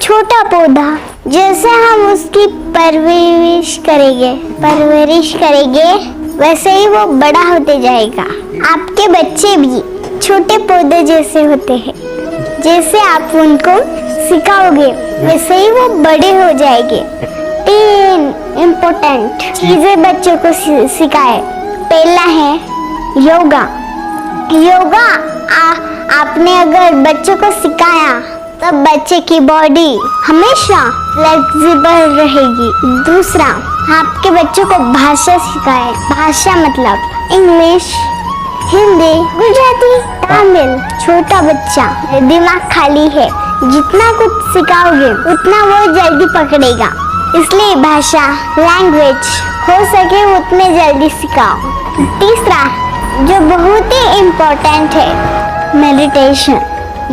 छोटा पौधा, जैसे हम उसकी परवरिश करेंगे वैसे ही वो बड़ा होते जाएगा। आपके बच्चे भी छोटे पौधे जैसे होते हैं, जैसे आप उनको सिखाओगे वैसे ही वो बड़े हो जाएंगे। 3 इम्पोर्टेंट चीजें बच्चों को सिखाए। पहला है योगा। आपने अगर बच्चों को सिखाया तब बच्चे की बॉडी हमेशा फ्लेक्सिबल रहेगी। दूसरा, आपके बच्चों को भाषा सिखाए। भाषा मतलब इंग्लिश, हिंदी, गुजराती, तमिल। छोटा बच्चा दिमाग खाली है, जितना कुछ सिखाओगे उतना वो जल्दी पकड़ेगा, इसलिए भाषा लैंग्वेज हो सके उतने जल्दी सिखाओ। तीसरा, जो बहुत ही इम्पोर्टेंट है, मेडिटेशन।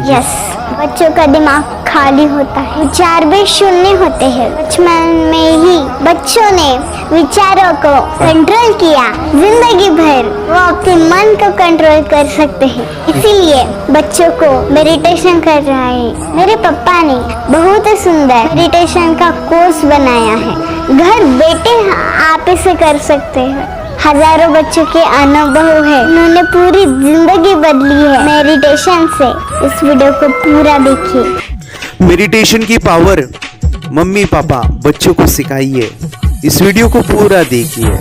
यस, बच्चों का दिमाग खाली होता है, विचार भी शून्य होते हैं। बचपन में ही बच्चों ने विचारों को कंट्रोल किया, जिंदगी भर वो अपने मन को कंट्रोल कर सकते हैं। इसीलिए बच्चों को मेडिटेशन कर रहा है। मेरे पापा ने बहुत ही सुंदर मेडिटेशन का कोर्स बनाया है, घर बैठे आप इसे कर सकते हैं। हजारों बच्चों के अनुभव है, उन्होंने पूरी जिंदगी बदली है मेडिटेशन से। इस वीडियो को पूरा देखिए। मेडिटेशन की पावर मम्मी पापा बच्चों को सिखाइए। इस वीडियो को पूरा देखिए।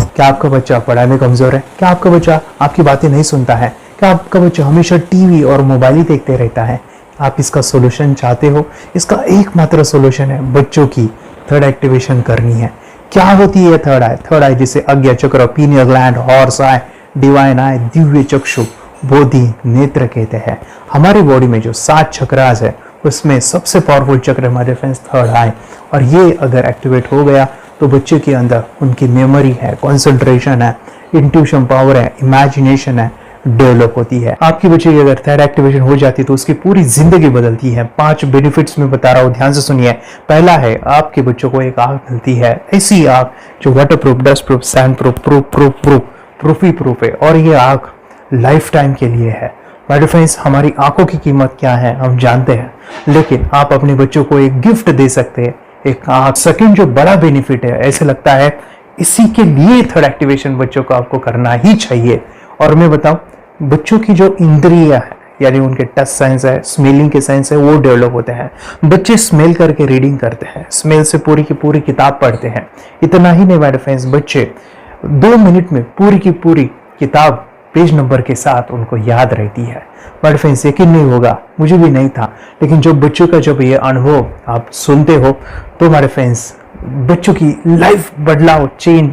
क्या आपका बच्चा पढ़ाई में कमजोर है? क्या आपका बच्चा आपकी बातें नहीं सुनता है? क्या आपका बच्चा हमेशा टीवी और मोबाइल ही देखते रहता है? आप इसका सोल्यूशन चाहते हो? इसका एकमात्र सोल्यूशन है बच्चों की थर्ड एक्टिवेशन करनी है। क्या होती है थर्ड आई? थर्ड आई जिसे अज्ञा चक्र, pineal gland, Horus eye, divine eye, दिव्य चक्षु, बोधि नेत्र कहते हैं। हमारी बॉडी में जो 7 चक्रास है उसमें सबसे पावरफुल चक्र हमारे फ्रेंड्स थर्ड आई, और ये अगर एक्टिवेट हो गया तो बच्चे के अंदर उनकी मेमोरी है, कंसंट्रेशन है, इंट्यूशन पावर है, इमेजिनेशन है, डेवलप होती है। आपकी बच्चे की अगर थर्ड एक्टिवेशन हो जाती है तो उसकी पूरी जिंदगी बदलती है। 5 बेनिफिट्स में बता रहा हूँ, ध्यान से सुनिए। पहला है, आपके बच्चों को एक आंख मिलती है, ऐसी आंख जो water proof, dust proof, sand proof है, और ये आंख लाइफ टाइम के लिए है। माय फ्रेंड्स, हमारी आंखों की कीमत क्या है हम जानते हैं, लेकिन आप अपने बच्चों को एक गिफ्ट दे सकते हैं, एक आंख। सेकंड जो बड़ा बेनिफिट है, ऐसे लगता है इसी के लिए थर्ड एक्टिवेशन बच्चों को आपको करना ही चाहिए। और मैं बताऊं, बच्चों की जो इंद्रियां है, यानी उनके टच सेंस है, स्मेलिंग के सेंस है, वो डेवलप होते हैं। बच्चे स्मेल करके रीडिंग करते हैं, स्मेल से पूरी की पूरी किताब पढ़ते हैं। इतना ही नहीं मेरे फ्रेंड्स, बच्चे 2 मिनट में पूरी की पूरी किताब पेज नंबर के साथ उनको याद रहती है। मेरे फ्रेंड्स, यकीन नहीं होगा, मुझे भी नहीं था, लेकिन जो बच्चों का जब ये अनुभव आप सुनते हो तो मेरे फ्रेंड्स बच्चों की लाइफ बदलाव चेंज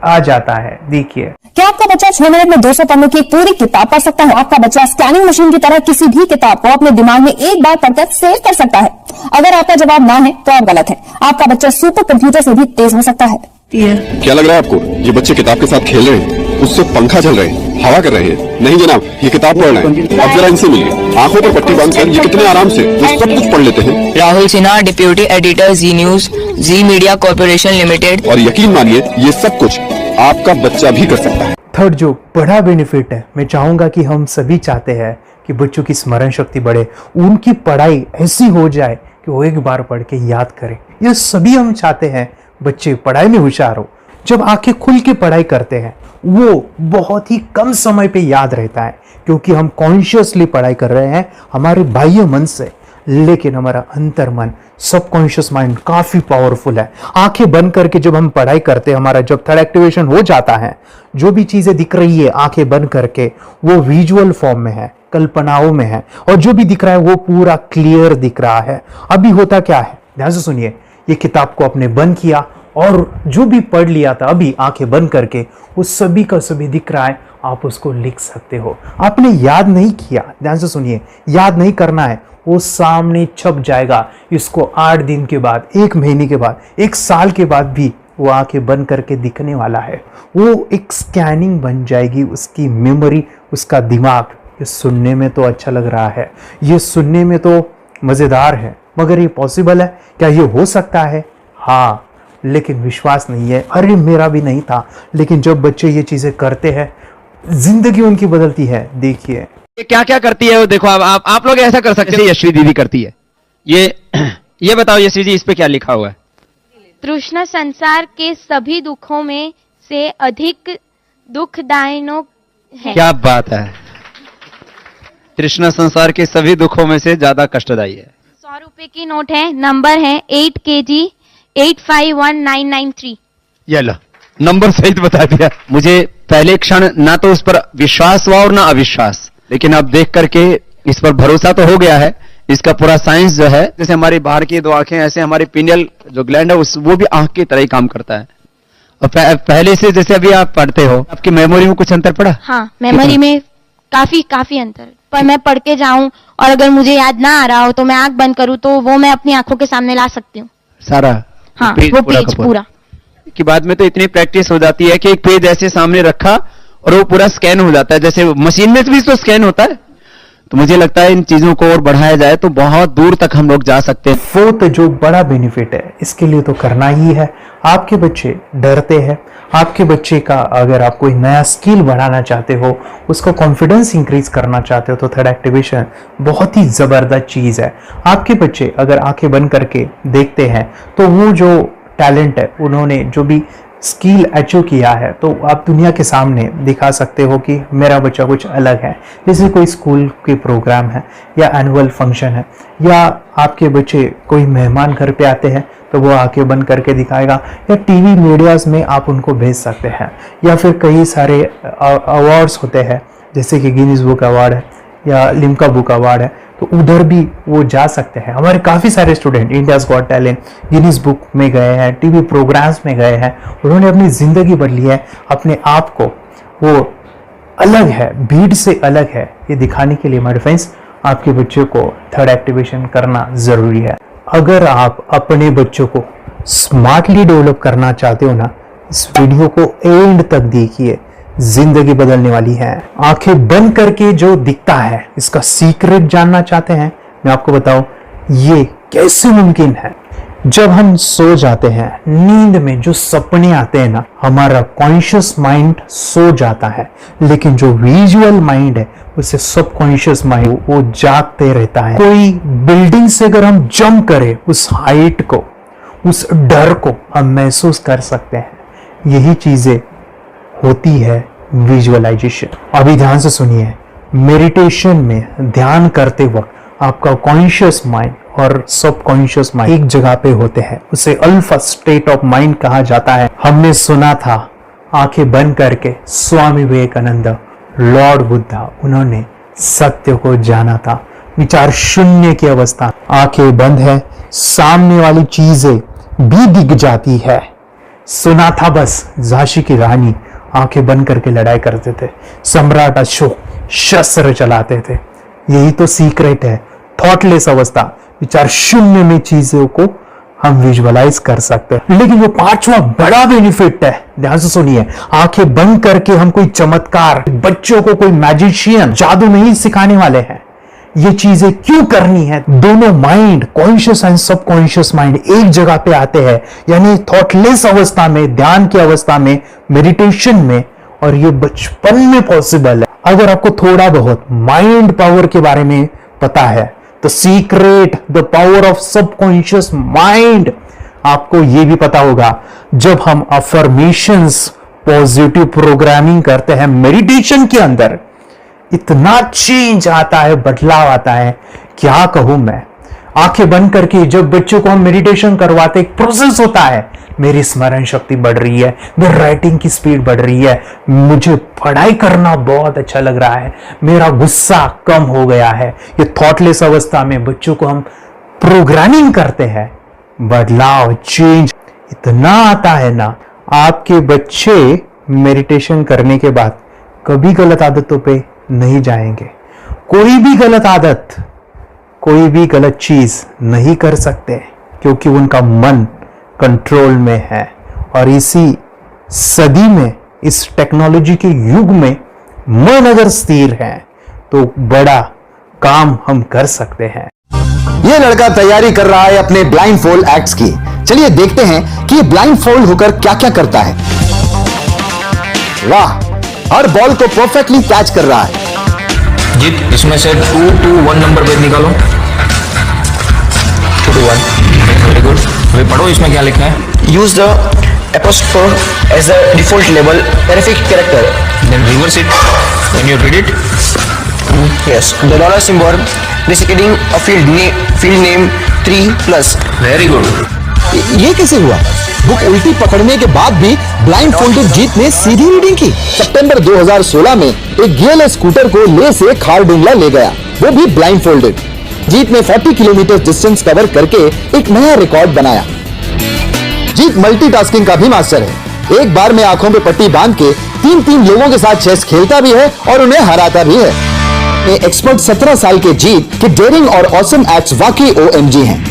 आ जाता है। देखिए, क्या आपका बच्चा 6 मिनट में 200 पन्नों की पूरी किताब पढ़ सकता है? आपका बच्चा स्कैनिंग मशीन की तरह किसी भी किताब को अपने दिमाग में एक बार पढ़कर सेव कर सकता है? अगर आपका जवाब ना है तो आप गलत है। आपका बच्चा सुपर कंप्यूटर से भी तेज हो सकता है। क्या लग रहा है आपको? ये बच्चे किताब के साथ खेल रहे हैं, उससे पंखा चल रहे हैं, हवा कर रहे हैं? नहीं जनाब, ये किताब पढ़ रहे हैं। अब जरा इनसे मिलिए, आंखों पर पट्टी बांधकर ये कितने आराम से ये सब कुछ पढ़ लेते हैं। राहुल सिन्हा, डिप्यूटी एडिटर, जी न्यूज, जी मीडिया कॉर्पोरेशन लिमिटेड। और यकीन मानिए, ये सब कुछ आपका बच्चा भी कर सकता है। थर्ड जो बड़ा बेनिफिट है, मैं चाहूंगा कि हम सभी चाहते हैं कि बच्चों की स्मरण शक्ति बढ़े, उनकी पढ़ाई ऐसी हो जाए कि वो एक बार पढ़ के याद करें। ये सभी हम चाहते हैं बच्चे पढ़ाई में होशियार हो। जब आंखें खुल के पढ़ाई करते हैं वो बहुत ही कम समय पे याद रहता है, क्योंकि हम कॉन्शियसली पढ़ाई कर रहे हैं हमारे बाह्य मन से, लेकिन हमारा अंतर मन, सबकॉन्शियस माइंड काफी पावरफुल है। आंखें बंद करके जब हम पढ़ाई करते हैं, हमारा जब थर्ड एक्टिवेशन हो जाता है, जो भी चीजें दिख रही है आंखें बंद करके वो विजुअल फॉर्म में है, कल्पनाओं में है, और जो भी दिख रहा है वो पूरा क्लियर दिख रहा है। अभी होता क्या है, ध्यान से सुनिए। ये किताब को आपने बंद किया और जो भी पढ़ लिया था अभी आंखें बंद करके वो सभी का सभी दिख रहा है, आप उसको लिख सकते हो। आपने याद नहीं किया, ध्यान से सुनिए, याद नहीं करना है, वो सामने छप जाएगा। इसको 8 दिन के बाद, 1 महीने के बाद, 1 साल के बाद भी वो आंखें बंद करके दिखने वाला है। वो एक स्कैनिंग बन जाएगी, उसकी मेमोरी, उसका दिमाग। ये सुनने में तो अच्छा लग रहा है, ये सुनने में तो मजेदार है, मगर ये पॉसिबल है क्या? ये हो सकता है, हाँ, लेकिन विश्वास नहीं है। अरे मेरा भी नहीं था, लेकिन जब बच्चे ये चीजें करते हैं जिंदगी उनकी बदलती है। देखिए, ये क्या क्या करती है वो देखो, आप लोग ऐसा कर सकते हैं, यशवी दीदी करती है। ये बताओ यशवी जी, इस पे क्या लिखा हुआ है? तृष्णा संसार के सभी दुखों में से अधिक दुखदायिनो है। क्या बात है, तृष्णा संसार के सभी दुखों में से ज्यादा कष्टदायी है। 100 रुपए की नोट है, नंबर है 8 kg 851993। ये लो, नंबर सहित बता दिया। मुझे पहले क्षण ना तो उस पर विश्वास हुआ और ना अविश्वास, लेकिन अब देख करके इस पर भरोसा तो हो गया है। इसका पूरा साइंस जो है, जैसे हमारी बाहर की 2 आंखें, ऐसे हमारी पिनियल जो ग्लैंड है वो भी आंख की तरह ही काम करता है। और पहले से जैसे अभी आप पढ़ते हो, आपकी मेमोरी में कुछ अंतर पड़ा? हाँ, मेमोरी में काफी अंतर। पर मैं पढ़ के जाऊं और अगर मुझे याद ना आ रहा हो तो मैं आंख बंद करूं तो वो मैं अपनी आंखों के सामने ला सकती हूँ सारा। हाँ, वो पेज पूरा कि बाद में तो इतनी प्रैक्टिस हो जाती है कि एक पेज ऐसे सामने रखा और वो पूरा स्कैन हो जाता है, जैसे मशीन में भी तो स्कैन होता है। तो मुझे लगता है इन चीजों को और बढ़ाया जाए तो बहुत दूर तक हम लोग जा सकते हैं। फोर्थ जो बड़ा बेनिफिट है, इसके लिए तो करना ही है। आपके बच्चे डरते हैं, आपके बच्चे का अगर आप कोई नया स्किल बढ़ाना चाहते हो, उसका कॉन्फिडेंस इंक्रीज करना चाहते हो, तो थर्ड एक्टिवेशन बहुत ही जबरदस्त चीज है। आपके बच्चे अगर आंखें बंद करके देखते हैं तो वो जो टैलेंट है, उन्होंने जो भी स्किल अचीव किया है, तो आप दुनिया के सामने दिखा सकते हो कि मेरा बच्चा कुछ अलग है। जैसे कोई स्कूल के प्रोग्राम है या एनुअल फंक्शन है, या आपके बच्चे कोई मेहमान घर पे आते हैं तो वो आंखें बंद करके दिखाएगा, या टीवी मीडियाज में आप उनको भेज सकते हैं, या फिर कई सारे अवार्ड्स होते हैं जैसे कि गिनीज बुक अवार्ड है या लिम्का बुक अवार्ड है, तो उधर भी वो जा सकते हैं। हमारे काफ़ी सारे student India's got talent, Guinness book में गए हैं, टीवी प्रोग्राम्स में गए हैं, उन्होंने अपनी ज़िंदगी बदली है, अपने आप को वो अलग है, भीड़ से अलग है, ये दिखाने के लिए मेरे फ्रेंड्स आपके बच्चों को थर्ड एक्टिवेशन करना ज़रूरी है। अगर आप अपने बच्चों को स्मार्टली डेवलप करना चाहते हो ना, इस वीडियो को एंड तक देखिए, जिंदगी बदलने वाली है। आंखें बंद करके जो दिखता है, इसका सीक्रेट जानना चाहते हैं? मैं आपको बताऊं ये कैसे मुमकिन है। जब हम सो जाते हैं, नींद में जो सपने आते हैं ना, हमारा कॉन्शियस माइंड सो जाता है, लेकिन जो विजुअल माइंड है, उसे सब कॉन्शियस माइंड वो जागते रहता है। कोई बिल्डिंग से अगर हम जंप करें, उस हाइट को, उस डर को हम महसूस कर सकते हैं। यही चीजें होती है विजुअलाइजेशन। अभी ध्यान से सुनिए, मेडिटेशन में ध्यान करते वक्त आपका कॉन्शियस माइंड और सब कॉन्शियस माइंड एक जगह पे होते हैं, उसे अल्फा स्टेट ऑफ माइंड कहा जाता है। हमने सुना था, आंखें बंद करके स्वामी विवेकानंद, लॉर्ड बुद्धा, उन्होंने सत्य को जाना था। विचार शून्य की अवस्था, आंखें बंद है, सामने वाली चीजें भी दिख जाती है। सुना था बस, झांसी की रानी आंखें बंद करके लड़ाई करते थे, सम्राट अशोक शस्त्र चलाते थे। यही तो सीक्रेट है, थॉटलेस अवस्था, विचार शून्य में चीजों को हम विजुअलाइज कर सकते हैं। लेकिन जो 5वां बड़ा बेनिफिट है, ध्यान से सुनिए, आंखें बंद करके हम कोई चमत्कार, बच्चों को कोई मैजिशियन जादू नहीं सिखाने वाले हैं। ये चीजें क्यों करनी है? दोनों माइंड, कॉन्शियस एंड सब कॉन्शियस माइंड एक जगह पे आते हैं, यानी थॉटलेस अवस्था में, ध्यान की अवस्था में, मेडिटेशन में, और ये बचपन में पॉसिबल है। अगर आपको थोड़ा बहुत माइंड पावर के बारे में पता है, तो secret, the power of subconscious mind, आपको ये भी पता होगा। जब हम अफर्मेशंस, पॉजिटिव प्रोग्रामिंग करते हैं मेडिटेशन के अंदर, इतना चेंज आता है, बदलाव आता है, क्या कहूं मैं। आंखें बंद करके जब बच्चों को हम मेडिटेशन करवाते, एक प्रोसेस होता है, मेरी स्मरण शक्ति बढ़ रही है, मेरी राइटिंग की स्पीड बढ़ रही है, मुझे पढ़ाई करना बहुत अच्छा लग रहा है, मेरा गुस्सा कम हो गया है। ये थॉटलेस अवस्था में बच्चों को हम प्रोग्रामिंग करते हैं, बदलाव, चेंज इतना आता है ना। आपके बच्चे मेडिटेशन करने के बाद कभी गलत आदतों पे नहीं जाएंगे, कोई भी गलत आदत, कोई भी गलत चीज नहीं कर सकते, क्योंकि उनका मन कंट्रोल में है। और इसी सदी में, इस टेक्नोलॉजी के युग में, मन अगर स्थिर है तो बड़ा काम हम कर सकते हैं। ये लड़का तैयारी कर रहा है अपने ब्लाइंड फोल्ड एक्ट्स की। चलिए देखते हैं कि ये ब्लाइंड फोल्ड होकर क्या क्या करता है। वाह, हर बॉल को परफेक्टली कैच कर रहा है। अजीत, इसमें से 2 to 1 नंबर भेद निकालो। 2 to 1, वेरी गुड। अभी पढ़ो इसमें क्या लिखा है। Use the apostrophe as the default label terrific character. Then reverse it when you read it. Yes, the dollar symbol designating a field name 3+. Very good. ये कैसे हुआ? बुक उल्टी पकड़ने के बाद भी ब्लाइंड फोल्डेड जीत ने सीधी रीडिंग की। सितंबर 2016 में एक गियरलेस स्कूटर को ले से खारडुंगला ले गया, वो भी ब्लाइंड फोल्डेड। जीत ने 40 किलोमीटर डिस्टेंस कवर करके एक नया रिकॉर्ड बनाया। जीत मल्टीटास्किंग का भी मास्टर है। एक बार में आंखों पे पट्टी बांध के 3 लोगों के साथ चेस खेलता भी है और उन्हें हराता भी है। एक्सपर्ट 17 साल के जीत के डेयरिंग और ऑसम एक्ट्स वाकई OMG हैं।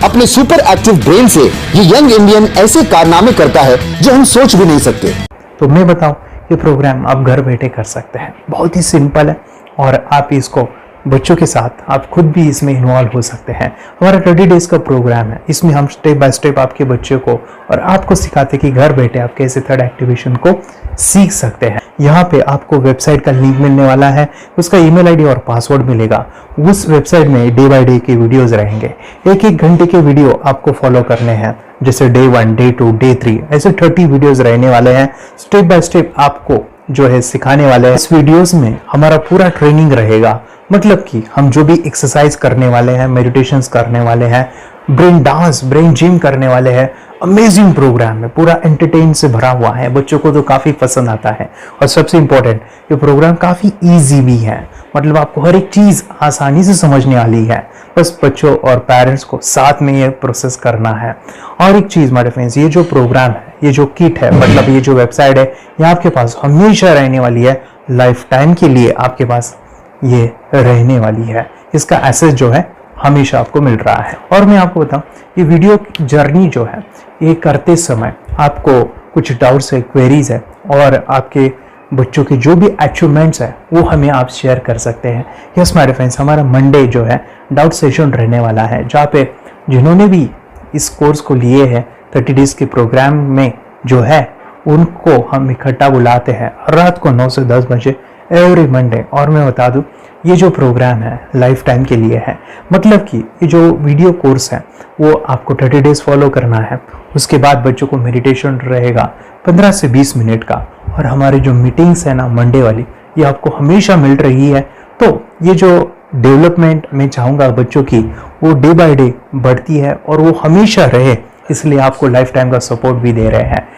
अपने सुपर एक्टिव ब्रेन से ये यंग इंडियन ऐसे कारनामे करता है जो हम सोच भी नहीं सकते। तो मैं बताऊं, ये प्रोग्राम आप घर बैठे कर सकते हैं, बहुत ही सिंपल है और आप इसको बच्चों के साथ आप खुद भी इसमें इन्वॉल्व हो सकते हैं। हमारा 30 डेज का प्रोग्राम है, इसमें हम स्टेप बाय स्टेप आपके बच्चे को और आपको सिखाते हैं कि घर बैठे आप कैसे थर्ड एक्टिवेशन को सीख सकते हैं। यहाँ पे आपको वेबसाइट का लिंक मिलने वाला है, उसका ईमेल आईडी और पासवर्ड मिलेगा। उस वेबसाइट में डे बाय डे के वीडियोस रहेंगे, 1-1 घंटे के वीडियो आपको फॉलो करने हैं, जैसे डे 1, डे 2, डे 3 ऐसे 30 वीडियोस रहने वाले हैं। स्टेप बाय स्टेप आपको जो है सिखाने वाले हैं। इस वीडियोस में हमारा पूरा ट्रेनिंग रहेगा, मतलब कि हम जो भी एक्सरसाइज करने वाले हैं, मेडिटेशंस करने वाले हैं, ब्रेन डांस, ब्रेन जिम करने वाले हैं। अमेजिंग प्रोग्राम है, पूरा एंटरटेन से भरा हुआ है, बच्चों को तो काफी पसंद आता है। और सबसे इंपॉर्टेंट, ये प्रोग्राम काफी इजी भी है, मतलब आपको हर एक चीज आसानी से समझने वाली है। बस बच्चों और पेरेंट्स को साथ में ये प्रोसेस करना है। और एक चीज मेरे फ्रेंड्स, ये जो प्रोग्राम है, ये जो किट है, मतलब ये जो वेबसाइट है, ये आपके पास हमेशा रहने वाली है, लाइफ टाइम के लिए आपके पास ये रहने वाली है। इसका एक्सेस जो है हमेशा आपको मिल रहा है। और मैं आपको बताऊं, ये वीडियो जर्नी जो है, ये करते समय आपको कुछ डाउट्स है, क्वेरीज है और आपके बच्चों के जो भी अचीवमेंट्स है वो हमें आप शेयर कर सकते हैं। यस माय फ्रेंड्स, हमारा मंडे जो है डाउट सेशन रहने वाला है, जहाँ पे जिन्होंने भी इस कोर्स को लिए हैं 30 डेज के प्रोग्राम में जो है उनको हम इकट्ठा बुलाते हैं रात को 9 से 10 बजे एवरी मंडे। और मैं बता दूं, ये जो प्रोग्राम है लाइफ टाइम के लिए है, मतलब कि ये जो वीडियो कोर्स है वो आपको 30 डेज फॉलो करना है। उसके बाद बच्चों को मेडिटेशन रहेगा 15 से 20 मिनट का, और हमारी जो मीटिंग्स है ना मंडे वाली, ये आपको हमेशा मिल रही है। तो ये जो डेवलपमेंट मैं चाहूँगा बच्चों की, वो डे बाय डे बढ़ती है और वो हमेशा रहे, इसलिए आपको लाइफ टाइम का सपोर्ट भी दे रहे हैं।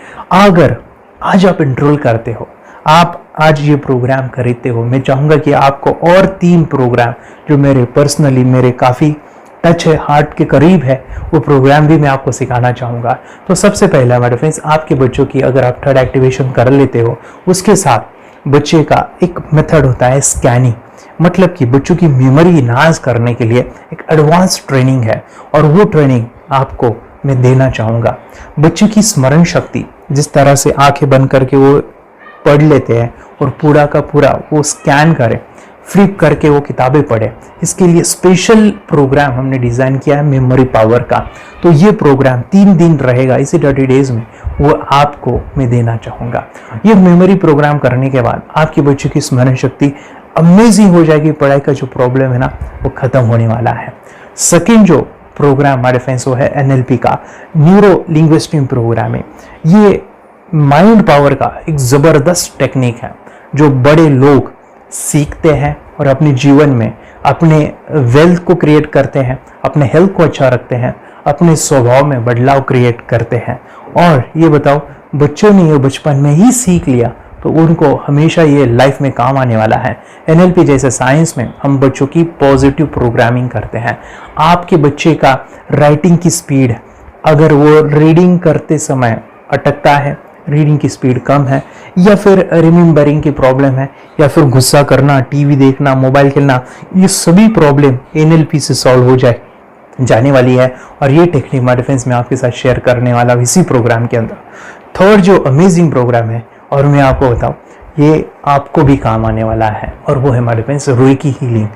अगर आज आप एनरोल करते हो, आप आज ये प्रोग्राम खरीदते हो, मैं चाहूँगा कि आपको और 3 प्रोग्राम जो मेरे पर्सनली मेरे काफ़ी टच है, हार्ट के करीब है, वो प्रोग्राम भी मैं आपको सिखाना चाहूँगा। तो सबसे पहला हमारे फ्रेंड्स, आपके बच्चों की अगर आप थर्ड एक्टिवेशन कर लेते हो, उसके साथ बच्चे का एक मेथड होता है स्कैनिंग, मतलब कि बच्चों की मेमोरी इनहांस करने के लिए एक एडवांस ट्रेनिंग है, और वो ट्रेनिंग आपको मैं देना चाहूँगा। बच्चे की स्मरण शक्ति, जिस तरह से आंखें बंद करके वो पढ़ लेते हैं और पूरा का पूरा वो स्कैन करें, फ्लिप करके वो किताबें पढ़े, इसके लिए स्पेशल प्रोग्राम हमने डिज़ाइन किया है मेमोरी पावर का। तो ये प्रोग्राम 3 दिन रहेगा, इसी 30 डेज में वो आपको मैं देना चाहूँगा। ये मेमोरी प्रोग्राम करने के बाद आपके बच्चे की स्मरण शक्ति अमेजिंग हो जाएगी, पढ़ाई का जो प्रॉब्लम है ना वो खत्म होने वाला है। सेकेंड जो प्रोग्राम हमारे फ्रेंड्स वो है NLP का, न्यूरो लिंग्विस्टिक प्रोग्राम है। ये माइंड पावर का एक ज़बरदस्त टेक्निक है जो बड़े लोग सीखते हैं और अपने जीवन में अपने वेल्थ को क्रिएट करते हैं, अपने हेल्थ को अच्छा रखते हैं, अपने स्वभाव में बदलाव क्रिएट करते हैं। और ये बताओ, बच्चों ने ये बचपन में ही सीख लिया तो उनको हमेशा ये लाइफ में काम आने वाला है। NLP जैसे साइंस में हम बच्चों की पॉजिटिव प्रोग्रामिंग करते हैं। आपके बच्चे का राइटिंग की स्पीड, अगर वो रीडिंग करते समय अटकता है, रीडिंग की स्पीड कम है, या फिर रिमेम्बरिंग की प्रॉब्लम है, या फिर गुस्सा करना, टीवी देखना, मोबाइल खेलना, ये सभी प्रॉब्लम NLP से सॉल्व हो जाने वाली है। और ये टेक्निक हमारे फ्रेंड्स मैं आपके साथ शेयर करने वाला हूँ इसी प्रोग्राम के अंदर। थर्ड जो अमेजिंग प्रोग्राम है, और मैं आपको बताऊँ ये आपको भी काम आने वाला है, और वो है हमारे फ्रेंड्स रेकी हीलिंग।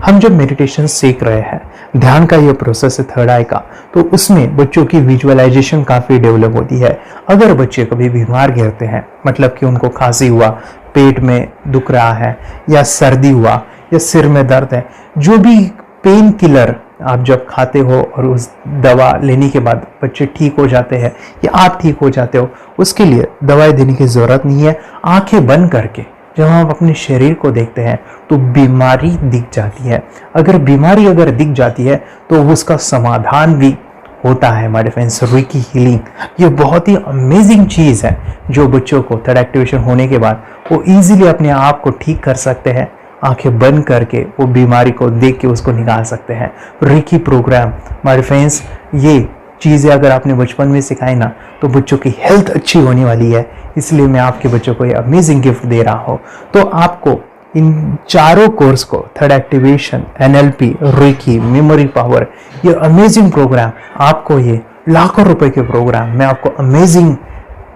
हम जब मेडिटेशन सीख रहे हैं, ध्यान का ये प्रोसेस है थर्ड आई का, तो उसमें बच्चों की विजुअलाइजेशन काफ़ी डेवलप होती है। अगर बच्चे कभी बीमार गिरते हैं, मतलब कि उनको खांसी हुआ, पेट में दुख रहा है, या सर्दी हुआ, या सिर में दर्द है, जो भी पेन किलर आप जब खाते हो और उस दवा लेने के बाद बच्चे ठीक हो जाते हैं या आप ठीक हो जाते हो, उसके लिए दवाई देने की ज़रूरत नहीं है। आंखें बंद करके जब हम अपने शरीर को देखते हैं तो बीमारी दिख जाती है। अगर बीमारी दिख जाती है तो उसका समाधान भी होता है हमारे फ्रेंड्स। रेकी हीलिंग ये बहुत ही अमेजिंग चीज़ है जो बच्चों को थर्ड एक्टिवेशन होने के बाद वो इजीली अपने आप को ठीक कर सकते हैं। आंखें बंद करके वो बीमारी को देख के उसको निकाल सकते हैं। रेकी प्रोग्राम हमारे फ्रेंड्स, ये चीज़ें अगर आपने बचपन में सिखाई ना तो बच्चों की हेल्थ अच्छी होने वाली है। इसलिए मैं आपके बच्चों को ये अमेजिंग गिफ्ट दे रहा हूँ। तो आपको इन चारों कोर्स को, third activation, NLP, reiki, memory power, ये अमेजिंग प्रोग्राम, आपको ये लाखों रुपए के प्रोग्राम मैं आपको अमेजिंग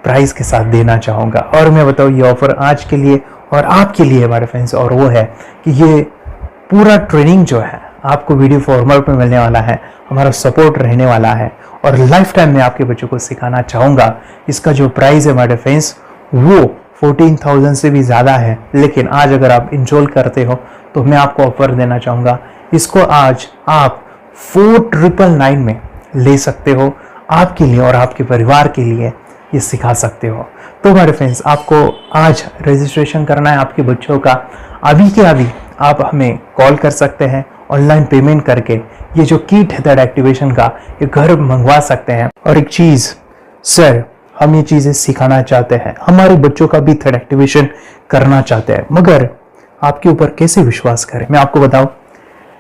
प्राइस के साथ देना चाहूँगा। और मैं बताऊँ ये ऑफर आज के लिए और आपके लिए हमारे फ्रेंड्स, और वो है कि ये पूरा ट्रेनिंग जो है आपको वीडियो फॉर्मेट में मिलने वाला है, हमारा सपोर्ट रहने वाला है और लाइफ टाइम में आपके बच्चों को सिखाना चाहूँगा। इसका जो प्राइस है हमारे फ्रेंड्स वो 14,000 से भी ज़्यादा है, लेकिन आज अगर आप इंस्टॉल करते हो तो मैं आपको ऑफर देना चाहूँगा। इसको आज आप 4,999 में ले सकते हो। आपके लिए और आपके परिवार के लिए ये सिखा सकते हो। तो हमारे फ्रेंड्स, आपको आज रजिस्ट्रेशन करना है आपके बच्चों का। अभी के अभी आप हमें कॉल कर सकते हैं, ऑनलाइन पेमेंट करके ये जो किट है थर्ड एक्टिवेशन का, ये घर मंगवा सकते हैं। और एक चीज़ सर, हम ये चीज़ें सिखाना चाहते हैं, हमारे बच्चों का भी थर्ड एक्टिवेशन करना चाहते हैं, मगर आपके ऊपर कैसे विश्वास करें? मैं आपको बताऊं,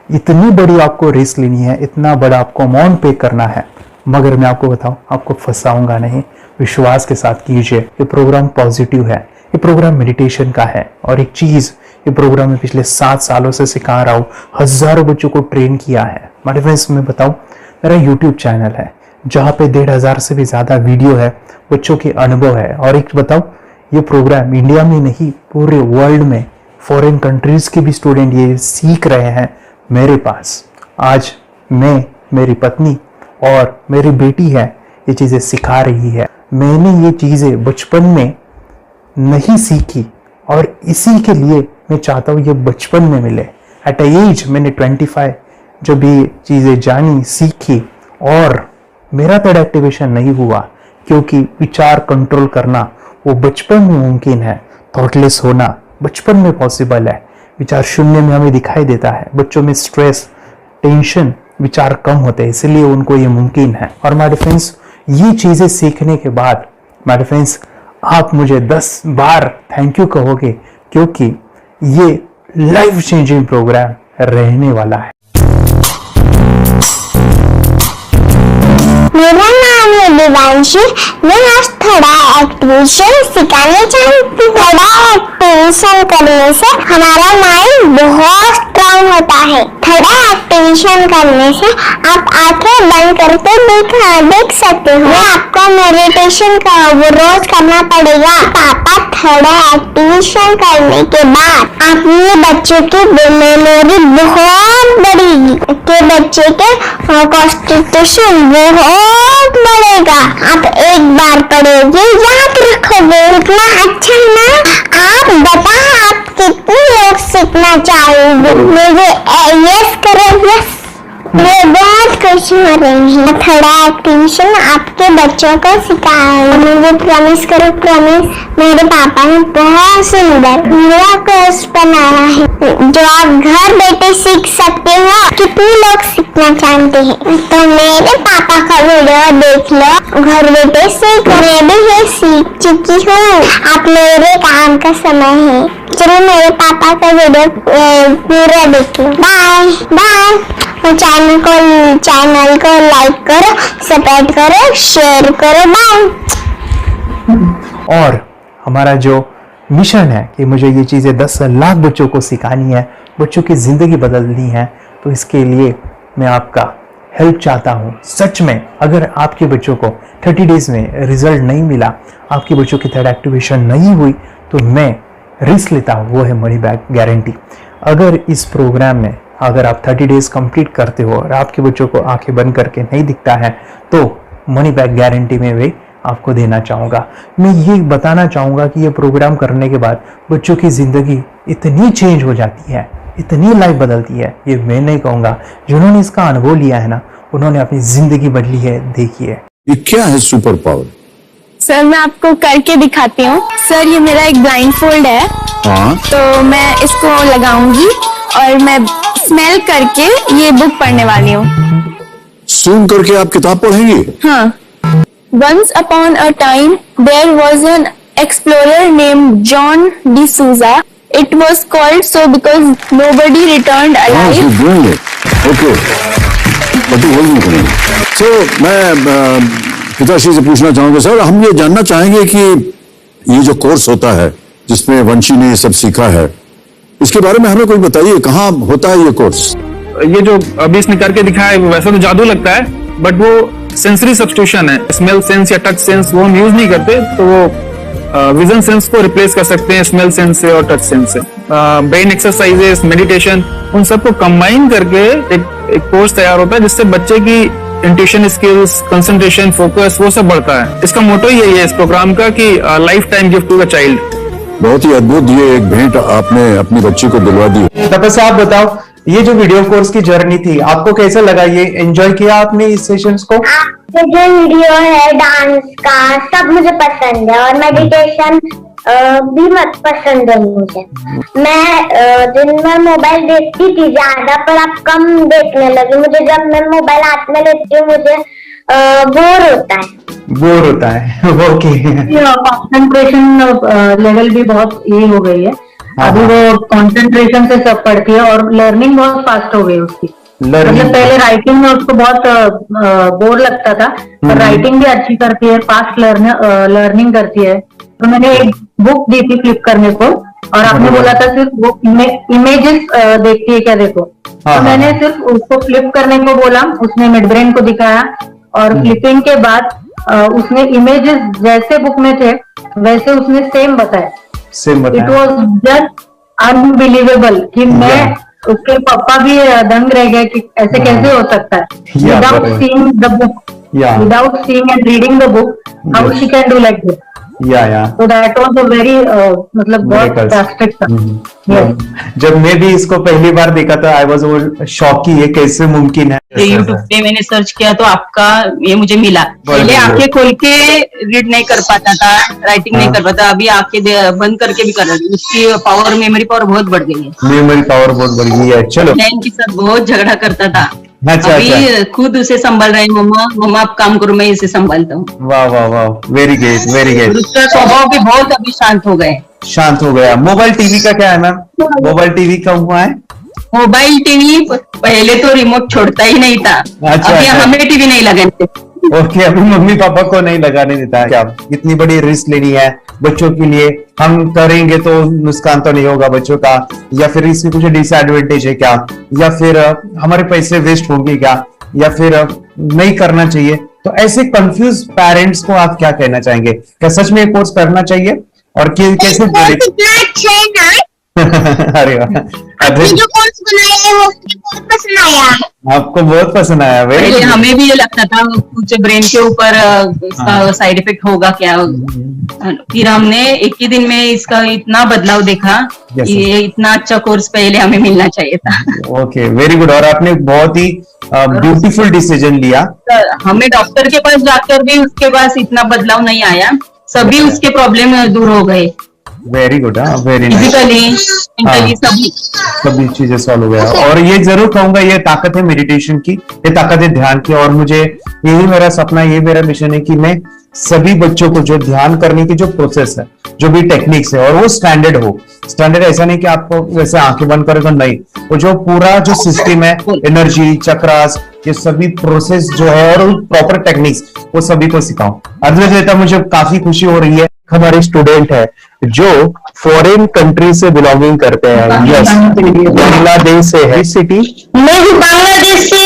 इतनी बड़ी आपको रिस्क लेनी है, इतना बड़ा आपको अमाउंट पे करना है, मगर मैं आपको बताऊं, आपको फंसाऊंगा नहीं। विश्वास के साथ कीजिए। ये प्रोग्राम पॉजिटिव है, ये प्रोग्राम मेडिटेशन का है। और एक चीज़, ये प्रोग्राम में पिछले 7 सालों से सिखा रहा हूँ, हज़ारों बच्चों को ट्रेन किया है। हमारे फ्रेंड्स, मैं बताऊँ, मेरा यूट्यूब चैनल है जहाँ पे 1,500 से भी ज़्यादा वीडियो है, बच्चों के अनुभव है। और एक बताऊँ, ये प्रोग्राम इंडिया में नहीं पूरे वर्ल्ड में, फॉरेन कंट्रीज़ के भी स्टूडेंट ये सीख रहे हैं मेरे पास। आज मैं, मेरी पत्नी और मेरी बेटी है ये चीज़ें सिखा रही है। मैंने ये चीज़ें बचपन में नहीं सीखी और इसी के लिए मैं चाहता हूँ ये बचपन में मिले। एट अ एज मैंने 25 जब ये चीज़ें जानी, सीखी, और मेरा थर्ड एक्टिवेशन नहीं हुआ क्योंकि विचार कंट्रोल करना वो बचपन में मुमकिन है। थॉटलेस होना बचपन में पॉसिबल है। विचार शून्य में हमें दिखाई देता है। बच्चों में स्ट्रेस, टेंशन, विचार कम होते हैं, इसलिए उनको ये मुमकिन है। और हमारे फ्रेंड्स, ये चीज़ें सीखने के बाद हमारे फ्रेंड्स, आप मुझे 10 बार थैंक यू कहोगे, क्योंकि ये लाइफ चेंजिंग प्रोग्राम रहने वाला है। मेरा नाम है दिवांशी। मैं आज थोड़ा एक्टिवेशन सिखाने चाहती हूँ। थोड़ा एक्टिवेशन करने से हमारा माइंड बहुत स्ट्रांग होता है। थोड़ा एक्टिवेशन करने से आप आंखें बंद करके देख सकते हो। आपको मेडिटेशन का वो रोज करना पड़ेगा। पापा थोड़ा एक्टिवेशन करने के बाद अपने बच्चों की मेमोरी बहुत बढ़ेगी, के बच्चे के कॉन्स्टिट्यूशन बहुत बढ़ेगा। आप एक बार पढ़ोगे, याद रखोगे, इतना अच्छा ना। आप बताओ, आप कितने लोग सीखना चाहोगे? मुझे यस करो, यस। मैं बहुत खुश हो रही हूँ। थोड़ा एक्टिवेशन आपके बच्चों को सिखाया। मुझे प्रॉमिस करो, प्रॉमिस। मेरे पापा ने बहुत सुंदर मेरा कोर्स बनाया है जो आप घर बैठे सीख सकते हो। कितने लोग सीखना चाहते हैं तो मेरे पापा का वीडियो देख लो, घर बैठे सीख। मैं भी ये सीख चुकी हूँ। आप मेरे काम का समय है, चलो मेरे पापा का वीडियो पूरा देख लो। Bye bye. चैनल को लाइक करो, सपोर्ट करो, शेयर करो। बाय। और हमारा जो मिशन है कि मुझे ये चीज़ें 10 लाख बच्चों को सिखानी है, बच्चों की ज़िंदगी बदलनी है, तो इसके लिए मैं आपका हेल्प चाहता हूँ। सच में अगर आपके बच्चों को 30 डेज में रिजल्ट नहीं मिला, आपके बच्चों की थर्ड एक्टिवेशन नहीं हुई, तो मैं रिस्क लेता हूँ, वो है मनी बैक गारंटी। अगर इस प्रोग्राम में अगर आप 30 डेज कंप्लीट करते हो और आपके बच्चों को आंखें बंद करके नहीं दिखता है, तो मनी बैक गारंटी में भी आपको देना चाहूँगा। मैं ये बताना चाहूँगा कि ये प्रोग्राम करने के बाद बच्चों की ज़िंदगी इतनी चेंज हो जाती है इतनी लाइफ बदलती है, ये मैं नहीं कहूँगा, जिन्होंने इसका अनुभव लिया है ना, उन्होंने अपनी जिंदगी बदली है। देखिए ये क्या है सुपर पावर? सर मैं आपको करके दिखाती हूँ। सर ये मेरा एक ब्लाइंड फोल्ड है, हाँ तो मैं इसको लगाऊंगी और मैं स्मेल करके ये बुक पढ़ने वाली हूँ। सूंघ करके आप किताब पढ़ेंगे? हाँ। Once upon a time, there was an explorer named John D'Souza. It was called so because nobody returned alive. Okay, तो मैं पिताश्री से पूछना चाहूंगा सर, हम ये जानना चाहेंगे कि ये जो कोर्स होता है जिसमें वंशी ने ये सब सीखा है, इसके बारे में हमें कोई बताइए, कहाँ होता है ये कोर्स? ये जो अभी इसने करके दिखाया है वैसा तो जादू लगता है, बट वो सेंसरी सब्स्टिट्यूशन है। स्मेल सेंस या टच सेंस वो हम यूज नहीं करते, तो वो विजन सेंस को रिप्लेस कर सकते हैं स्मेल सेंस से और टच सेंस से। ब्रेन एक्सरसाइजेस, मेडिटेशन, उन सबको कंबाइन करके एक कोर्स तैयार होता है जिससे बच्चे की इंट्यूशन स्किल्स, कंसंट्रेशन, फोकस वो सब बढ़ता है। इसका मोटो यही है इस प्रोग्राम का कि lifetime gift to the child. बहुत ही अद्भुत ये एक भेंट आपने अपनी बच्ची को दिलवा दी। तपस्या आप बताओ, ये जो वीडियो कोर्स की जर्नी थी आपको कैसा लगा? ये एंजॉय किया आपने इस सेशंस को? आपके जो वीडियो है डांस का सब मुझे पसंद है और मेडिटेशन भी मत पसंद है मुझे। मैं दिन में मोबाइल देखती थी ज्यादा, पर अब कम देखने लगी। मुझे जब मैं मोबाइल हाथ में लेती हूँ मुझे बोर होता है। ओके। कंसंट्रेशन लेवल भी बहुत ये हो गई है अभी, वो कंसंट्रेशन से सब पढ़ती है और लर्निंग बहुत फास्ट हो गई उसकी। मतलब पहले राइटिंग में उसको बहुत बोर लगता था, पर राइटिंग भी अच्छी करती है, फास्ट लर्निंग करती है। तो मैंने एक बुक दी थी फ्लिप करने को और आपने बोला था सिर्फ वो इमेजेस देखती है क्या, देखो। तो मैंने सिर्फ उसको फ्लिप करने को बोला, उसने मिड ब्रेन को दिखाया और फ्लिपिंग के बाद उसने इमेजेस जैसे बुक में थे वैसे उसने सेम बताया। इट वॉज जस्ट अनबिलीवेबल कि मैं, उसके पापा भी दंग रह गए कि ऐसे कैसे हो सकता है। Without seeing the book, without seeing and reading the book, how she can do like this. So that was a very मतलब बहुत drastic था। जब मैं भी इसको पहली बार देखा था आई वाज शॉक कि ये कैसे मुमकिन है। यूट्यूब पे मैंने सर्च किया तो आपका ये मुझे मिला। पहले आंखें खोल के रीड नहीं कर पाता था, राइटिंग नहीं कर पाता, अभी आंखें बंद करके भी कर रही है। उसकी पावर, मेमोरी पावर बहुत बढ़ गई है। मेमोरी पावर बहुत बढ़ गई है। चलो, बहन के साथ बहुत झगड़ा करता था, अच्छा, अभी खुद उसे संभाल रहे हैं। मम्मा आप काम करो, मैं इसे संभालता हूँ। वाह वाह वाह, वेरी ग्रेट वेरी ग्रेट। उसका स्वभाव भी बहुत अभी शांत हो गए, शांत हो गया। मोबाइल टीवी का क्या है मैम? मोबाइल टीवी का हुआ है? मोबाइल टीवी पहले तो रिमोट छोड़ता ही नहीं था। अभी हमें टीवी नहीं लगाते। ओके, अभी मम्मी पापा को नहीं लगाने देता है। क्या इतनी बड़ी रिस्क लेनी है बच्चों के लिए? हम करेंगे तो नुकसान तो नहीं होगा बच्चों का, या फिर इसकी कुछ डिसएडवांटेज है क्या, या फिर हमारे पैसे वेस्ट होंगे क्या, या फिर नहीं करना चाहिए? तो ऐसे कंफ्यूज पेरेंट्स को आप क्या कहना चाहेंगे? क्या सच में कोर्स करना चाहिए और कैसे? अरे आपने जो कोर्स बनाया है वो मुझे बहुत पसंद आया। आपको बहुत पसंद आया? पहले हमें भी ये लगता था कुछ ब्रेन के ऊपर इसका साइड इफेक्ट होगा क्या, फिर हमने एक ही दिन में इसका इतना बदलाव देखा कि ये इतना अच्छा कोर्स पहले हमें मिलना चाहिए था। Okay, very good. और आपने बहुत ही ब्यूटीफुल डिसीजन लिया। हमें डॉक्टर के पास जाकर भी उसके पास इतना बदलाव नहीं आया, सभी उसके प्रॉब्लम दूर हो गए। Very good, very nice. सभी चीजें सॉल्व हो गया। और ये जरूर कहूंगा, ये ताकत है मेडिटेशन की, ये ताकत है ध्यान की। और मुझे यही मेरा सपना, ये मेरा मिशन है कि मैं सभी बच्चों को जो ध्यान करने की जो प्रोसेस है, जो भी टेक्निक्स है, और वो स्टैंडर्ड हो। स्टैंडर्ड ऐसा नहीं कि आपको वैसे आंखें बंद करेगा, नहीं, वो जो पूरा जो सिस्टम है, एनर्जी, चक्रास, ये सभी प्रोसेस जो है और प्रॉपर टेक्निक्स, वो सभी को सिखाऊं। अद्वैत, मुझे काफी खुशी हो रही है। हमारे स्टूडेंट है जो फॉरेन कंट्री से बिलोंगिंग करते हैं। यस, बांग्लादेश से है। सिटी मैं भी बांग्लादेश से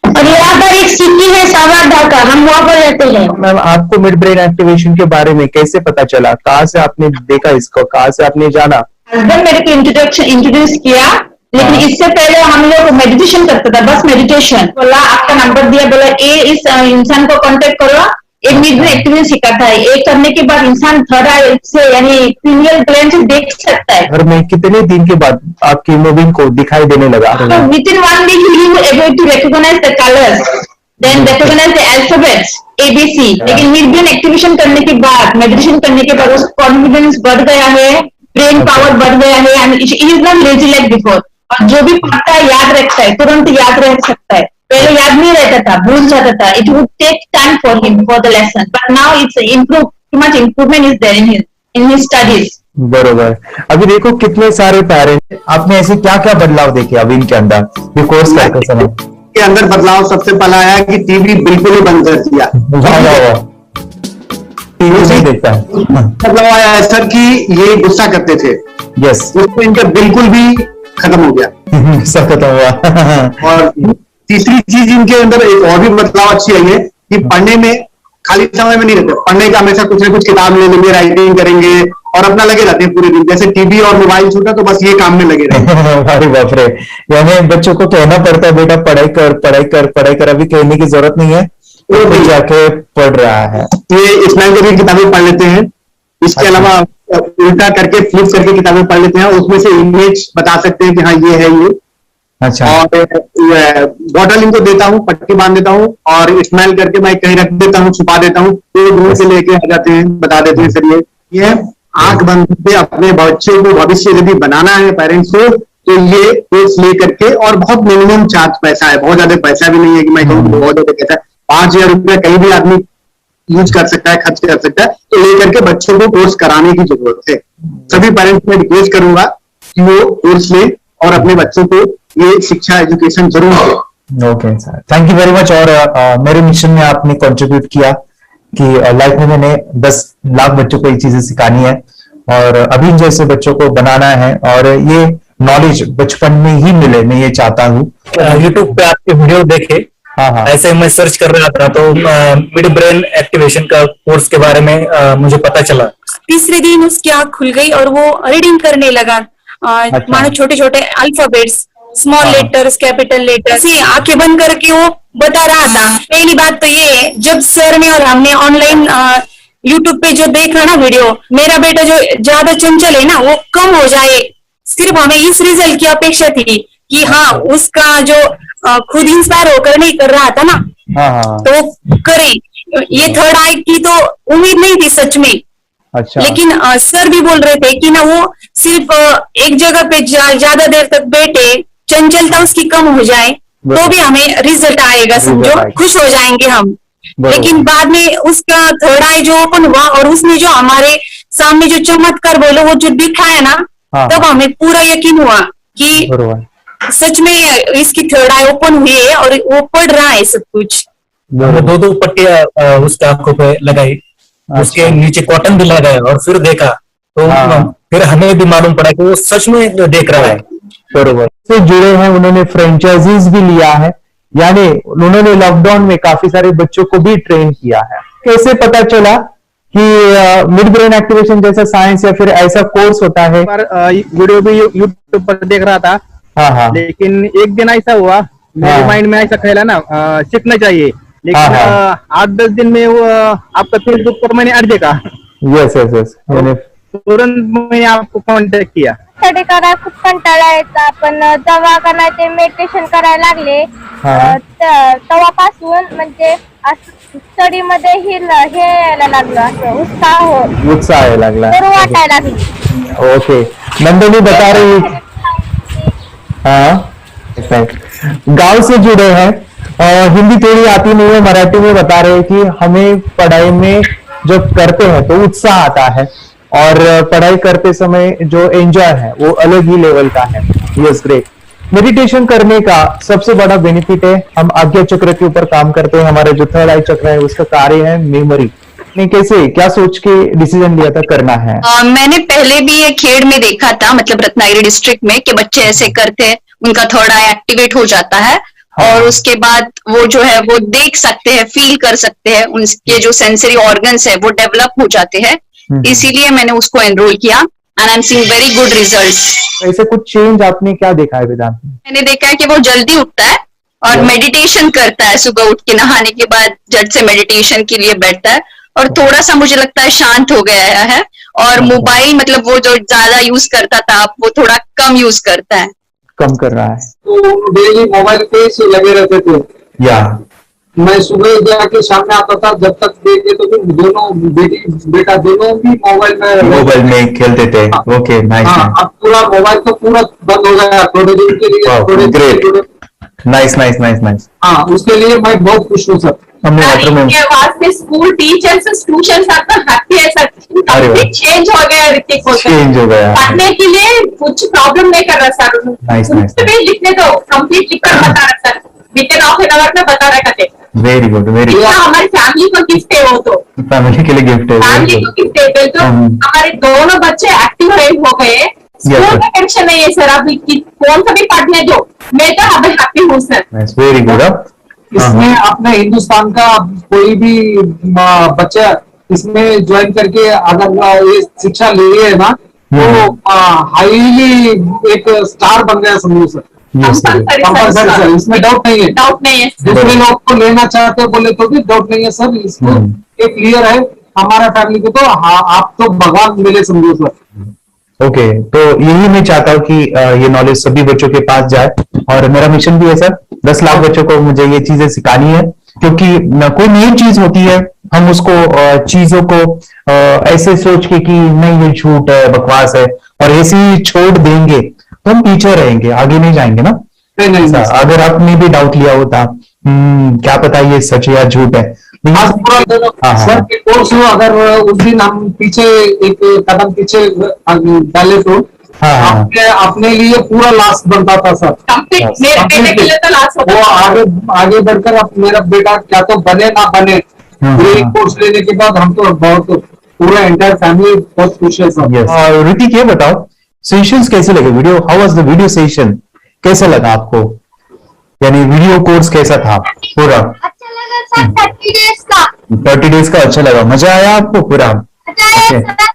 और यहाँ पर एक सिटी है सावारढाका, हम वहाँ पर रहते हैं। मैम, आपको मिड ब्रेन एक्टिवेशन के बारे में कैसे पता चला? कहाँ से आपने देखा इसको, कहाँ से आपने जाना? हस्बैंड मेरे को इंट्रोड्यूस किया, लेकिन इससे पहले हम लोग मेडिटेशन करते थे, बस मेडिटेशन। बोला आपका नंबर दिया, बोला इस इंसान को कांटेक्ट करो, एक मिड ब्रेन एक्टिवेशन सिखाता है। एक करने के बाद इंसान थर्ड आई से यानी पिनियल ग्लैंड से देख सकता है। घर में कितने दिन के बाद आपकी हीमोग्लोबिन को दिखाई देने लगा? With in 1 week he will able to recognize the colors, then recognize the alphabets ABC। लेकिन मिड ब्रेन एक्टिवेशन करने के बाद, मेडिटेशन करने के बाद उसका कॉन्फिडेंस बढ़ गया है, ब्रेन पावर बढ़ गया है, and he is not lazy like before. और जो भी पढ़ता है याद रखता है, तुरंत याद रख सकता है। पहले याद नहीं रहता था, भूल जाता था। It would take time for him for the lesson, but now it's improve, too much improvement is there in his studies. बरोबर। अभी देखो कितने सारे पेरेंट्स, आपने ऐसे क्या क्या बदलाव देखे अभी इनके अंदर ये कोर्स करते समय? के अंदर बदलाव सबसे पहला आया कि टीवी बिल्कुल ही बंद कर दिया। टीवी नहीं देखता है। बदलाव आया है सर कि ये गुस्सा करते थे, यस, उसको इनका बिल्कुल भी खत्म हो गया। सब खत्म हुआ। और तीसरी चीज इनके अंदर एक और भी बदलाव अच्छी आई है कि पढ़ने में खाली समय में नहीं रहते, पढ़ने का हमेशा कुछ ना कुछ किताब ले लेंगे, राइटिंग करेंगे और अपना लगे रहते हैं पूरे दिन। जैसे टीवी और मोबाइल छूटा तो बस ये काम में लगे रहते हैं। अरे बाप रे, यानी बच्चों को कहना पड़ता है बेटा पढ़ाई कर पढ़ाई कर पढ़ाई कर, अभी कहने की जरूरत नहीं है, वो जाके पढ़ रहा है। ये इस्माइल कबीर किताबें पढ़ लेते हैं, इसके अलावा उल्टा करके फ्लिप करके किताबें पढ़ लेते हैं, उसमें से इमेज बता सकते हैं कि हाँ ये है ये। अच्छा। और बॉटल इनको देता हूँ, पट्टी बांध देता हूँ और इस्माइल करके मैं कहीं रख देता हूँ, छुपा देता हूँ, तो दूर से लेके आ जाते हैं, बता देते हैं सर ये आंख बंद करके अपने बच्चों को भविष्य यदि बनाना है पेरेंट्स को, तो ये कोर्स ले करके, और बहुत मिनिमम चार्ज पैसा है, बहुत ज्यादा पैसा भी नहीं है कि मैं कहूँ बहुत ज्यादा पैसा है। 5,000 रुपया कहीं भी आदमी यूज कर सकता है, खर्च कर सकता है, तो लेकर के बच्चों को कोर्स कराने की जरूरत है। सभी पेरेंट्स में रिक्वेस्ट करूंगा कि वो कोर्स ले और अपने बच्चों को ये शिक्षा एजुकेशन जरूर दे। Okay sir, thank you very much. और मेरे मिशन में आपने कंट्रीब्यूट किया कि लाइफ में मैंने 10 लाख बच्चों को ये चीजें सिखानी है और अभी जैसे बच्चों को बनाना है, और ये नॉलेज बचपन में ही मिले, मैं ये चाहता हूँ। यूट्यूब पे आपके वीडियो देखे, हाँ, ऐसे मैं सर्च कर रहा था तो मिड ब्रेन एक्टिवेशन का कोर्स के बारे में मुझे पता चला। तीसरे दिन उसकी आंख खुल गई और वो रीडिंग करने लगा। मानो छोटे छोटे alphabets, small letters, capital letters, आंखें बंद करके वो बता रहा था। पहली बात तो ये है, जब सर ने और हमने ऑनलाइन यूट्यूब पे जो देखा ना वीडियो, मेरा बेटा जो ज्यादा चंचल है ना वो कम हो जाए, सिर्फ हमें इस रिजल्ट की अपेक्षा थी कि हाँ उसका जो खुद इंस्पायर होकर नहीं कर रहा था ना, तो करे। ये थर्ड आई की तो उम्मीद नहीं थी सच में। अच्छा। लेकिन सर भी बोल रहे थे कि ना वो सिर्फ एक जगह पे ज्यादा देर तक बैठे, चंचलता उसकी कम हो जाए तो भी हमें रिजल्ट आएगा, समझो खुश हो जाएंगे हम। लेकिन बाद में उसका थर्ड आई जो ओपन हुआ और उसने जो हमारे सामने जो चमत्कार बोलो वो जो दिखाया ना, तब हमें पूरा यकीन हुआ कि सच में इसकी थर्ड आई ओपन हुई है और वो पढ़ रहा है सब कुछ। दो पट्टियां उसके आंखों पे लगाई, उसके नीचे कॉटन भी लगाया और फिर देखा तो फिर हमें भी मालूम पड़ा कि वो सच में देख रहा है। बरोबर से जुड़े हैं, उन्होंने फ्रेंचाइजीज भी लिया है, यानी उन्होंने लॉकडाउन में काफी सारे बच्चों को भी ट्रेन किया है। कैसे पता चला कि मिड ब्रेन एक्टिवेशन जैसा साइंस या फिर ऐसा कोर्स होता है? वीडियो भी यूट्यूब पर देख रहा था, लेकिन एक दिन ऐसा हुआ मेरे माइंड में ऐसा ख्याल है ना सीखना चाहिए, लेकिन 8-10 दिन में वो आपका फेसबुक पर मैंने ऐड देखा। यस यस यस, तुरंत मैंने आपको कॉन्टॅक्ट किया। स्टडी करायला खूप कंटाळा यायचा, पण जेव्हा का नाही ते मेडिटेशन करायला लागले तेव्हापासून म्हणजे स्टडी मध्ये हे यायला लागलं, असं उत्साह यायला लागला, बरं वाटायला लागली। ओके, नंदिनी बता रही, हाँ गांव से जुड़े हैं, हिंदी थोड़ी आती नहीं है, मराठी में बता रहे हैं कि हमें पढ़ाई में जब करते हैं तो उत्साह आता है और पढ़ाई करते समय जो एंजॉय है वो अलग ही लेवल का है। Yes, great. मेडिटेशन करने का सबसे बड़ा बेनिफिट है, हम आज्ञा चक्र के ऊपर काम करते हैं, हमारा जो थर्ड आई चक्र है उसका कार्य है मेमोरी। ने कैसे क्या सोच के डिसीजन लिया था करना है? मैंने पहले भी ये खेड़ में देखा था, मतलब रत्नागिरी डिस्ट्रिक्ट में, कि बच्चे ऐसे करते हैं, उनका थर्ड आई एक्टिवेट हो जाता है और उसके बाद वो जो है वो देख सकते हैं, फील कर सकते हैं, उनके जो सेंसरी ऑर्गन्स है वो डेवलप हो जाते हैं। इसीलिए मैंने उसको एनरोल किया and I am seeing very good results. ऐसे कुछ चेंज आपने क्या देखा है वेदांत? मैंने देखा है कि वो जल्दी उठता है और मेडिटेशन करता है, सुबह उठ के नहाने के बाद झट से मेडिटेशन के लिए बैठता है और थोड़ा सा मुझे लगता है शांत हो गया है। और मोबाइल मतलब वो जो ज्यादा यूज करता था वो थोड़ा कम यूज करता है, कम कर रहा है। तो डेली मोबाइल पे ही लगे रहते थे। या मैं सुबह जाके शाम में आता था, जब तक देखे तो फिर दोनों बेटा दोनों भी मोबाइल में खेलते थे। Okay, nice. अब पूरा मोबाइल तो पूरा बंद हो गया थोड़े दिन के लिए। Great, nice nice nice nice. हाँ, उसके लिए मैं बहुत खुश हूँ सर। इनके वास्ते स्कूल टीचर्स ट्यूशन सब तो हैप्पी है सर। कंप्लीट चेंज हो गया ऋतिक को, चेंज हो गया। पढ़ने के लिए कुछ प्रॉब्लम नहीं कर रहा सर। Nice nice. भी लिखने दो, कंप्लीट लिखकर बता रहा sir, with in half an hour में बता रहा करते। Very good, very good. हमारी फैमिली को गिफ्ट है, वो तो फैमिली के लिए गिफ्ट है, फैमिली को गिफ्ट है। तो हमारे दोनों बच्चे एक्टिव हो गए, स्कूल का टेंशन नहीं है सर। अभी कौन सा भी पढ़ने दो, मैं तो अभी हैप्पी हूँ सर। Very good. इसमें अपने हिंदुस्तान का कोई भी बच्चा इसमें ज्वाइन करके अगर ये शिक्षा ले है ना, तो हाईली एक स्टार बन गया समझो सर। कंपल्सरी सर, इसमें डाउट नहीं है। डाउट नहीं है। दूसरे लोग को लेना चाहते हो बोले तो भी डाउट नहीं है सर। इसको ये क्लियर है हमारा फैमिली को, तो आप तो भगवान मिले समझो सर। ओके, तो यही मैं चाहता हूँ कि ये नॉलेज सभी बच्चों के पास जाए, और मेरा मिशन भी है सर, 10 लाख बच्चों को मुझे ये चीजें सिखानी है। क्योंकि कोई नई चीज होती है, हम उसको चीजों को ऐसे सोच के कि नहीं ये झूठ है, बकवास है, और ऐसे ही छोड़ देंगे तो हम पीछे रहेंगे, आगे नहीं जाएंगे ना। नहीं, अगर आपने भी डाउट लिया होता क्या पता ये सच या झूठ है। सर के कोर्स हो, अगर उस दिन हम पीछे एक कदम पीछे डाले तो अपने लिए पूरा लास्ट बनता था सर। मेरे के लिए तो लास्ट होता वो आगे बढ़कर अब मेरा बेटा क्या तो बने ना बने, ये कोर्स लेने के बाद हम तो बहुत पूरा एंटायर फैमिली बहुत खुश है सर। ऋतिक, ये बताओ सेशंस कैसे लगे? Video, how was the video session? कैसा लगा आपको? यानी वीडियो कोर्स कैसा था पूरा? अच्छा लगा सर। 30 डेज का 30 डेज का अच्छा लगा, मजा आया आपको पूरा?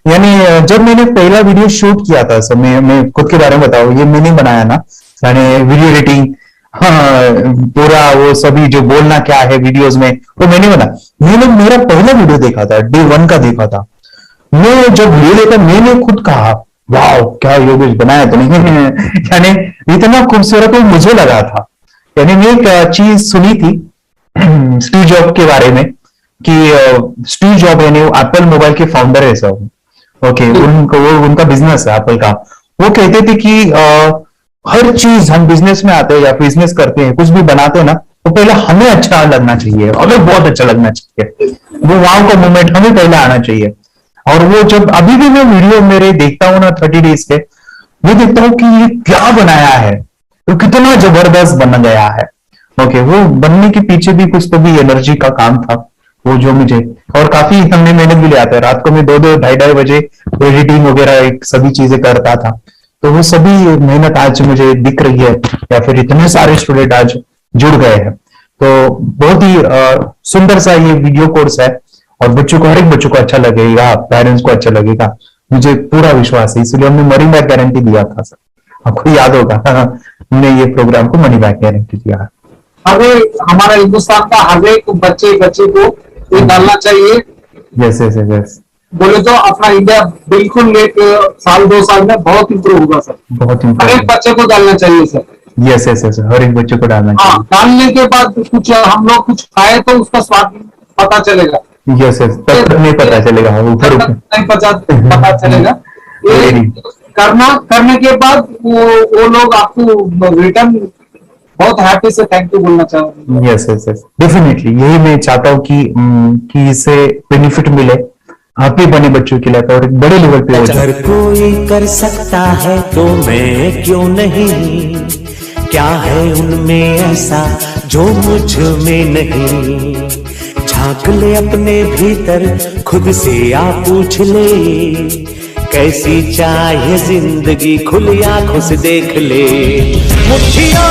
यानी जब मैंने पहला वीडियो शूट किया था सर, मैं खुद के बारे में बताऊं, ये मैंने बनाया ना, यानी वीडियो एडिटिंग, पूरा वो सभी जो बोलना क्या है वीडियोस में वो मैंने बनाया। मैंने मेरा पहला वीडियो देखा था, डे 1 का देखा था। मैं जब वीडियो देखा मैंने खुद कहा वाह क्या योगेश बनाया तो नहीं यानी इतना खूबसूरत वो मुझे लगा था। यानी मैं एक चीज सुनी थी स्टीव जॉब के बारे में कि स्टीव जॉब यानी एप्पल मोबाइल के फाउंडर है सर। ओके, उनका बिजनेस है एप्पल का। वो कहते थे कि हर चीज हम बिजनेस में आते हैं या बिजनेस करते हैं, कुछ भी बनाते हैं ना, तो पहले हमें अच्छा लगना चाहिए, हमें बहुत अच्छा लगना चाहिए, वो वाव का मोमेंट हमें पहले आना चाहिए। और वो जब अभी भी मैं वीडियो मेरे देखता हूँ ना 30 डेज के, मैं देखता हूँ कि ये क्या बनाया है, तो कितना जबरदस्त बन गया है। ओके, वो बनने के पीछे भी कुछ तो भी एनर्जी का काम था वो जो मुझे, और काफी हमने मेहनत भी लिया था। रात को मैं 2-2 ढाई बजे एडिटिंग वगैरह एक सभी चीजें करता था। तो वो सभी मेहनत आज मुझे दिख रही है, या फिर इतने सारे स्टूडेंट आज जुड़ गए हैं। तो बहुत ही सुंदर सा ये वीडियो कोर्स है, और बच्चों को, हर एक बच्चों को अच्छा लगेगा, पेरेंट्स को अच्छा लगेगा, मुझे पूरा विश्वास है। इसलिए हमने मनी बैक गारंटी दिया था सर, आपको याद होगा हमने ये प्रोग्राम को मनी बैक गारंटी दिया। हमारा हिंदुस्तान का हर एक बच्चे को ये डालना चाहिए। यस यस यस, बोले तो अपना इंडिया बिल्कुल एक साल 2 साल में बहुत इंप्रूव होगा सर। बहुत हर एक बच्चे को डालना चाहिए सर। यस यस यस, हर एक बच्चे को डालना चाहिए। डालने के बाद कुछ हम लोग कुछ खाए तो उसका स्वाद पता चलेगा। यस यस, तब तक नहीं पता चलेगा, ऊपर नहीं पता चलेगा। करने के बाद वो लोग आपको रिटर्न बहुत हैप्पी से थैंक यू बोलना चाहूंगा। यस यस यस, डेफिनेटली यही मैं चाहता हूँ कि इससे बेनिफिट मिले हैप्पी बने बच्चों के लिए, और एक बड़े लेवल पे हो जाए। अगर कोई कर सकता है तो मैं क्यों नहीं, क्या है उनमें ऐसा जो मुझ में नहीं। झांक ले अपने भीतर, खुद से आ पूछ ले, कैसी चाहे जिंदगी खुली आंखों से देख ले। मुट्ठियों